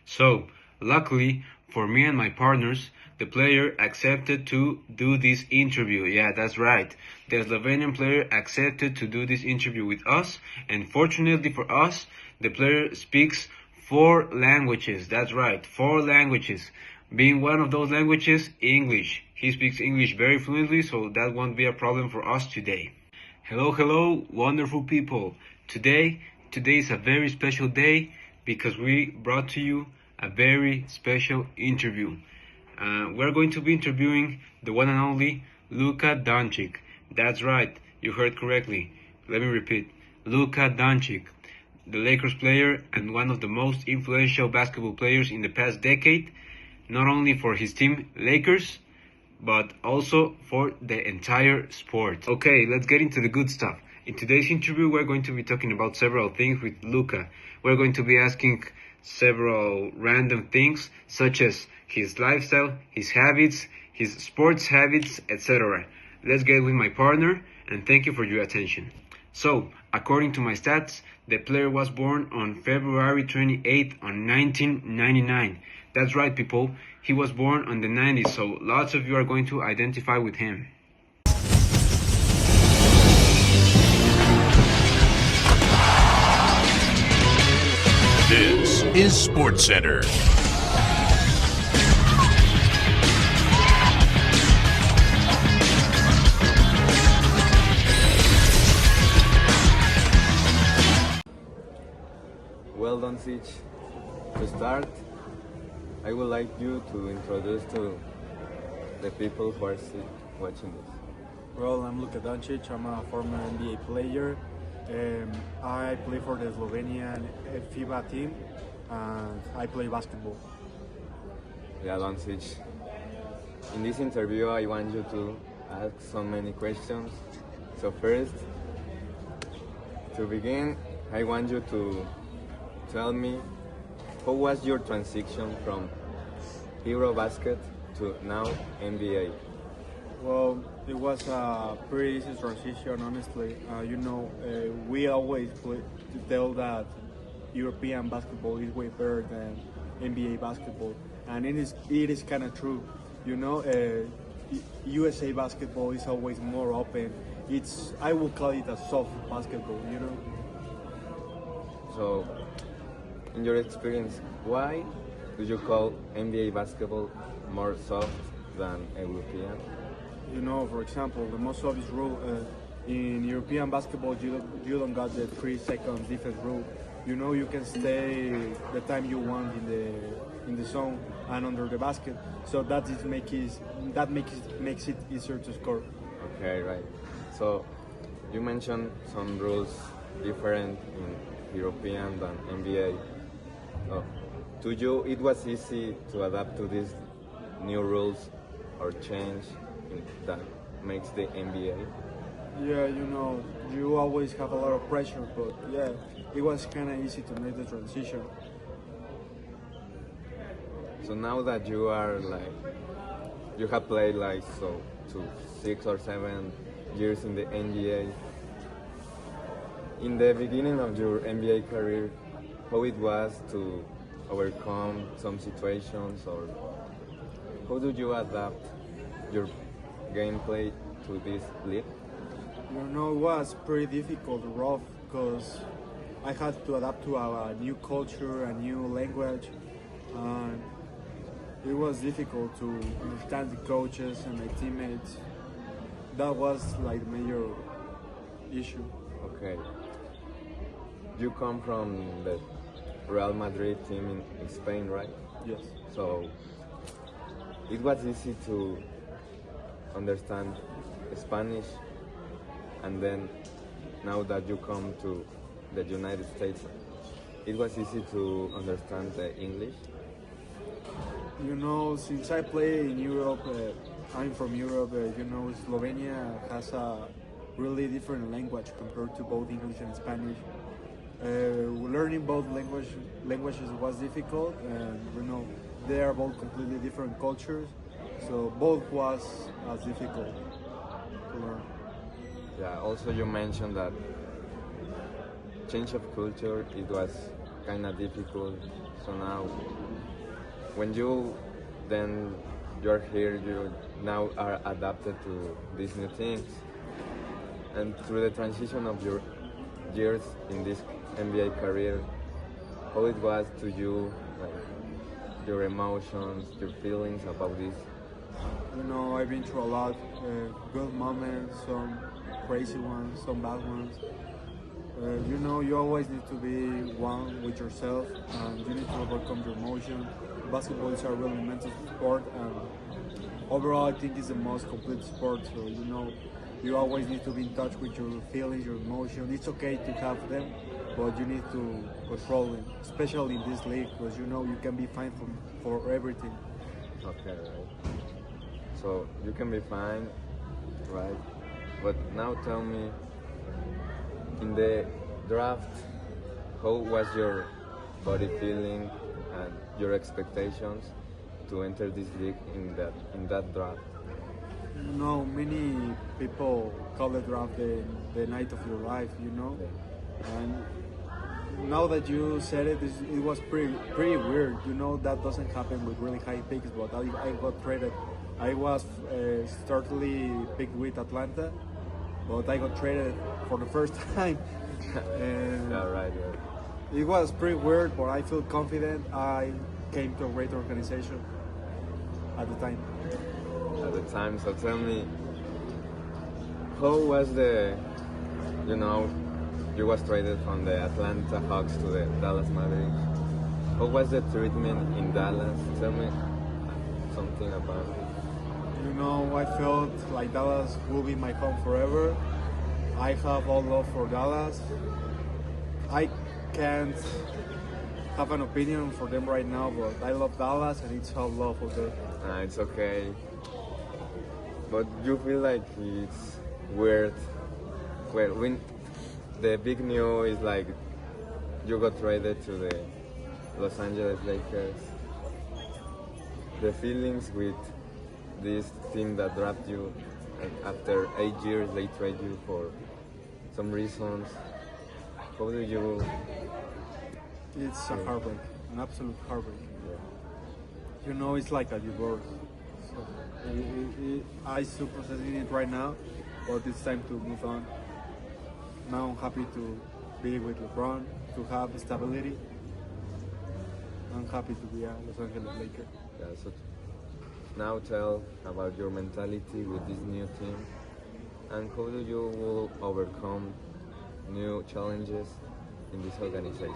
So, luckily for me and my partners, the player accepted to do this interview. Yeah, that's right. The Slovenian player accepted to do this interview with us, and fortunately for us, the player speaks 4 languages. That's right, 4 languages. Being one of those languages, English. He speaks English very fluently, so that won't be a problem for us today. Hello, hello, wonderful people. Today is a very special day because we brought to you a very special interview. We're going to be interviewing the one and only Luka Doncic. That's right, you heard correctly. Let me repeat. Luka Doncic, the Lakers player and one of the most influential basketball players in the past decade, not only for his team Lakers, but also for the entire sport. Okay, let's get into the good stuff. In today's interview, we're going to be talking about several things with Luka. We're going to be asking several random things, such as his lifestyle, his habits, his sports habits, etc. Let's get with my partner, and thank you for your attention. So, according to my stats, the player was born on February 28th on 1999. That's right, people. He was born on the 90s, so lots of you are going to identify with him. This is SportsCenter. Well, Doncic, to start, I would like you to introduce to the people who are watching this. Well, I'm Luka Doncic. I'm a former NBA player. I play for the Slovenian FIBA team, and I play basketball. Yeah, Doncic. In this interview, I want you to ask so many questions. So first, to begin, I want you to tell me how was your transition from Eurobasket to now NBA? Well, it was a pretty easy transition, honestly. We always tell that European basketball is way better than NBA basketball, and it is kind of true. USA basketball is always more open. I would call it a soft basketball. So, in your experience, why do you call NBA basketball more soft than European? For example, the most obvious rule in European basketball, you don't got the 3 second defense rule. You can stay the time you want in the zone and under the basket. So that makes it easier to score. Okay, right. So you mentioned some rules different in European than NBA. To you, it was easy to adapt to these new rules or change that makes the NBA? Yeah, you always have a lot of pressure, but yeah, it was kind of easy to make the transition. So now that you have played to 6 or 7 years in the NBA, in the beginning of your NBA career, how it was to overcome some situations, or how did you adapt your gameplay to this league? It was pretty difficult, rough, because I had to adapt to a new culture, a new language, and it was difficult to understand the coaches and my teammates. That was like the major issue. Okay. You come from the Real Madrid team in Spain, right? Yes. So it was easy to understand Spanish, and then now that you come to the United States, it was easy to understand the English. Since I play in Europe, I'm from Europe. Slovenia has a really different language compared to both English and Spanish. Learning both languages was difficult, and they are both completely different cultures, so both was as difficult to learn. Yeah. Also, you mentioned that change of culture, it was kind of difficult. So now, when then you're here, you now are adapted to these new things, and through the transition of your years in this NBA career, how it was to you, like your emotions, your feelings about this. You know, I've been through a lot, good moments, some crazy ones, some bad ones. You know, you always need to be one with yourself, and you need to overcome your emotion. Basketball is a really mental sport, and overall, I think it's the most complete sport. So you know, you always need to be in touch with your feelings, your emotions. It's okay to have them, but you need to control them, especially in this league, because you know you can be fined for everything. Okay, right. So you can be fine, right? But now tell me, in the draft, how was your body feeling and your expectations to enter this league in that draft? You know, many people call the draft the night of your life. You know, and now that you said it, it was pretty weird. You know, that doesn't happen with really high picks, but I got traded. I was startly picked with Atlanta, but I got traded for the first time. And Yeah, right. Yeah. it was pretty weird, but I feel confident. I came to a great organization at the time. At the time. So tell me, how was you know, you was traded from the Atlanta Hawks to the Dallas Mavericks. How was the treatment in Dallas? Tell me something about it. You know, I felt like Dallas will be my home forever. I have all love for Dallas. I can't have an opinion for them right now, but I love Dallas and it's all love for them. It's okay. But you feel like it's weird. Well, when the big news is like you got traded to the Los Angeles Lakers, the feelings with this team that drafted you, and after 8 years they trade you for some reasons. How do you? It's a heartbreak, an absolute heartbreak. You know, it's like a divorce. So I still processing it right now, but it's time to move on. Now I'm happy to be with LeBron, to have stability. I'm happy to be a Los Angeles Laker. Yeah, so now tell about your mentality with this new team, and how do you will overcome new challenges in this organization.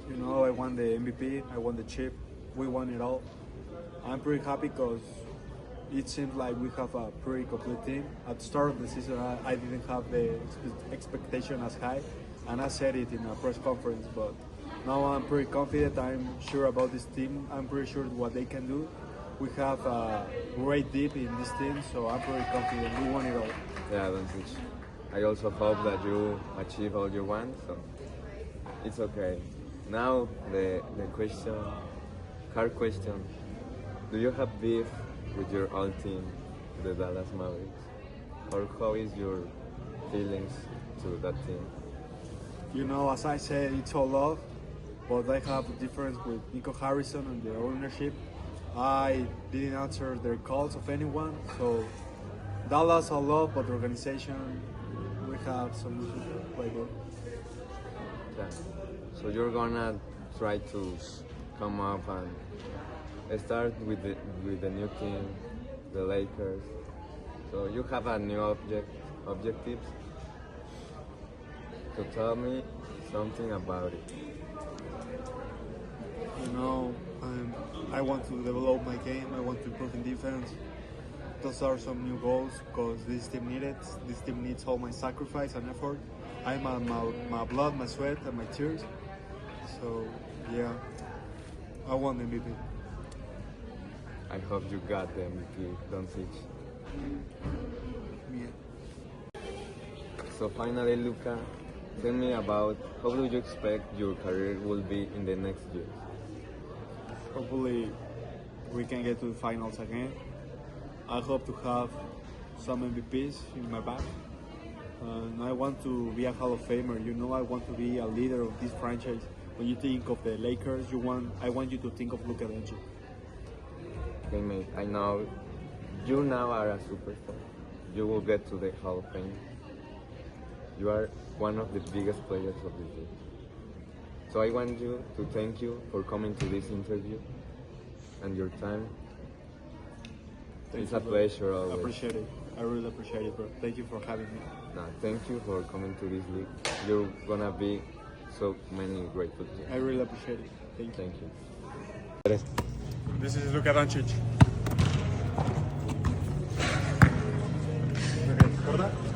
You know, I won the MVP, I won the chip, we won it all. I'm pretty happy because it seems like we have a pretty complete team. At the start of the season, I didn't have the expectation as high, and I said it in a press conference, but now I'm pretty confident. I'm sure about this team. I'm pretty sure what they can do. We have a great deep in this team, so I'm pretty confident. We won it all. Yeah, Doncic. I also hope that you achieve all you want, so it's okay. Now the question, hard question. Do you have beef with your old team, the Dallas Mavericks? Or how is your feelings to that team? You know, as I said, it's all love, but I have a difference with Nico Harrison and the ownership. I didn't answer their calls of anyone, so Dallas all love, but the organization, we have some issues right there. Yeah. So you're gonna try to come up and start with the new team, the Lakers. So you have a new objectives. So tell me something about it. You know, I want to develop my game. I want to improve in defense. Those are some new goals because this team needs it. This team needs all my sacrifice and effort. I'm my blood, my sweat, and my tears. So yeah, I want the MVP. I hope you got the MVP, Doncic. Yeah. So finally, Luka, tell me about how do you expect your career will be in the next year? Hopefully, we can get to the finals again. I hope to have some MVPs in my back. And I want to be a Hall of Famer. You know, I want to be a leader of this franchise. When you think of the Lakers, I want you to think of Luka Doncic. Okay, mate, I know you now are a superstar. You will get to the Hall of Fame. You are one of the biggest players of this league. So I want you to thank you for coming to this interview and your time. It's a pleasure always. I appreciate it. I really appreciate it, bro. Thank you for having me. No, thank you for coming to this league. You're gonna be so many great football. I really appreciate it. Thank you. Thank you. This is Luka. Okay, ¿corta?